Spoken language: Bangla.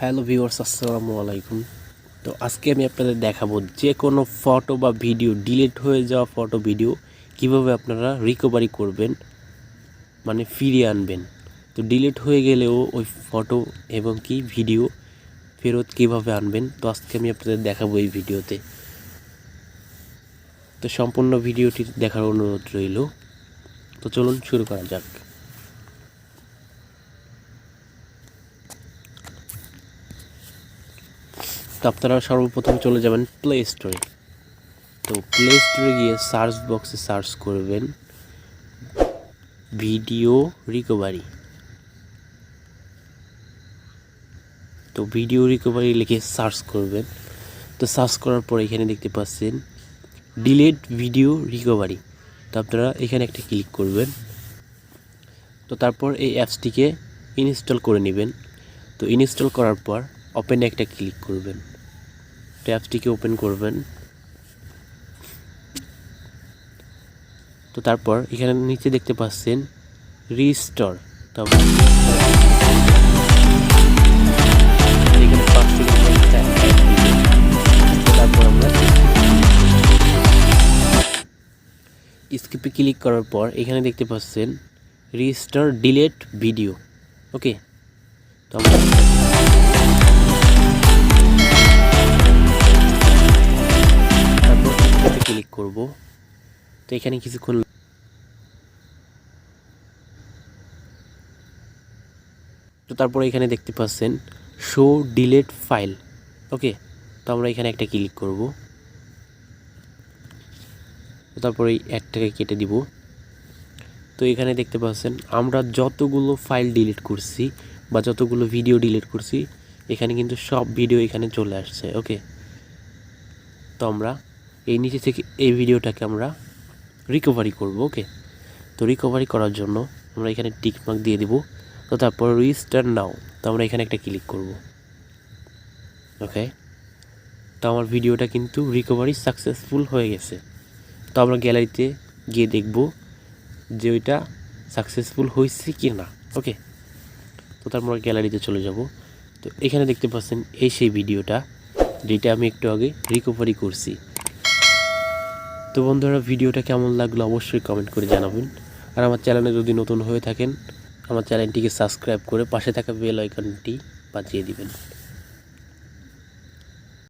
হ্যালো ভিউয়ার্স, আসসালামু আলাইকুম। তো আজকে আমি আপনাদের দেখাবো যে কোনো ফটো বা ভিডিও ডিলিট হয়ে যাওয়া ফটো ভিডিও কিভাবে আপনারা রিকভারি করবেন, মানে ফিরিয়ে আনবেন। তো ডিলিট হয়ে গেলেও ওই ফটো এবং কি ভিডিও ফেরত কিভাবে আনবেন, তো আজকে আমি আপনাদের দেখাবো এই ভিডিওতে। তো সম্পূর্ণ ভিডিওটি দেখার অনুরোধ রইল। তো চলুন শুরু করা যাক। তো আপনারা সর্বপ্রথম চলে যাবেন প্লে স্টোরে। তো প্লে স্টোরে গিয়ে সার্চ বক্সে সার্চ করবেন ভিডিও রিকভারি। তো ভিডিও রিকভারি লিখে সার্চ করবেন। তো সার্চ করার পর এখানে দেখতে পাচ্ছেন ডিলিট ভিডিও রিকভারি। তো আপনারা এখানে একটা ক্লিক করবেন। তো তারপর এই অ্যাপসটিকে ইনস্টল করে নেবেন। তো ইনস্টল করার পর ওপেনে একটা ক্লিক করবেন। তো অ্যাপসটিকে ওপেন করবেন। তো তারপর এখানে নিচে দেখতে পাচ্ছেন রিস্টোর। তারপর এখানে 5 সেকেন্ড একটা অ্যাড দিবেন। তারপর আমরা স্কিপে ক্লিক করার পর এখানে দেখতে পাচ্ছেন রিস্টোর ডিলিট ভিডিও। ওকে, তো আমরা তারপর স্কিপে ক্লিক করব। তো এখানে কিছুক্ষণ তো তারপর এখানে দেখতে পাচ্ছেন শো ডিলিট ফাইল। ওকে, তো আমরা এখানে একটা ক্লিক করব। তারপর এই অ্যাডটাকে কেটে দিব। তো এখানে দেখতে পাচ্ছেন আমরা যতগুলো ফাইল ডিলিট করছি বা যতগুলো ভিডিও ডিলিট করছি এখানে কিন্তু সব ভিডিও এখানে চলে আসছে। ওকে, তো আমরা এই নিচে থেকে এই ভিডিওটাকে আমরা রিকভারি করব। ওকে, তো রিকভারি করার জন্য আমরা এখানে টিক মার্ক দিয়ে দিব। তো তারপর রিস্টার্ট নাও, তো আমরা এখানে একটা ক্লিক করব। ওকে, তো আমার ভিডিওটা কিন্তু রিকভারি সাকসেসফুল হয়ে গেছে। তো আমরা গ্যালারিতে গিয়ে দেখব যে ওইটা সাকসেসফুল হয়েছে কি না। ওকে, তো তারপর গ্যালারিতে চলে যাব। তো এখানে দেখতে পাচ্ছেন এই সেই ভিডিওটা যেটা আমি একটু আগে রিকভারি করছি। তো বন্ধুরা, ভিডিওটা কেমন লাগলো অবশ্যই কমেন্ট করে জানাবেন। আর আমার চ্যানেলে যদি নতুন হয়ে থাকেন আমার চ্যানেলটিকে সাবস্ক্রাইব করে পাশে থাকা বেল আইকনটি বাজিয়ে দিবেন।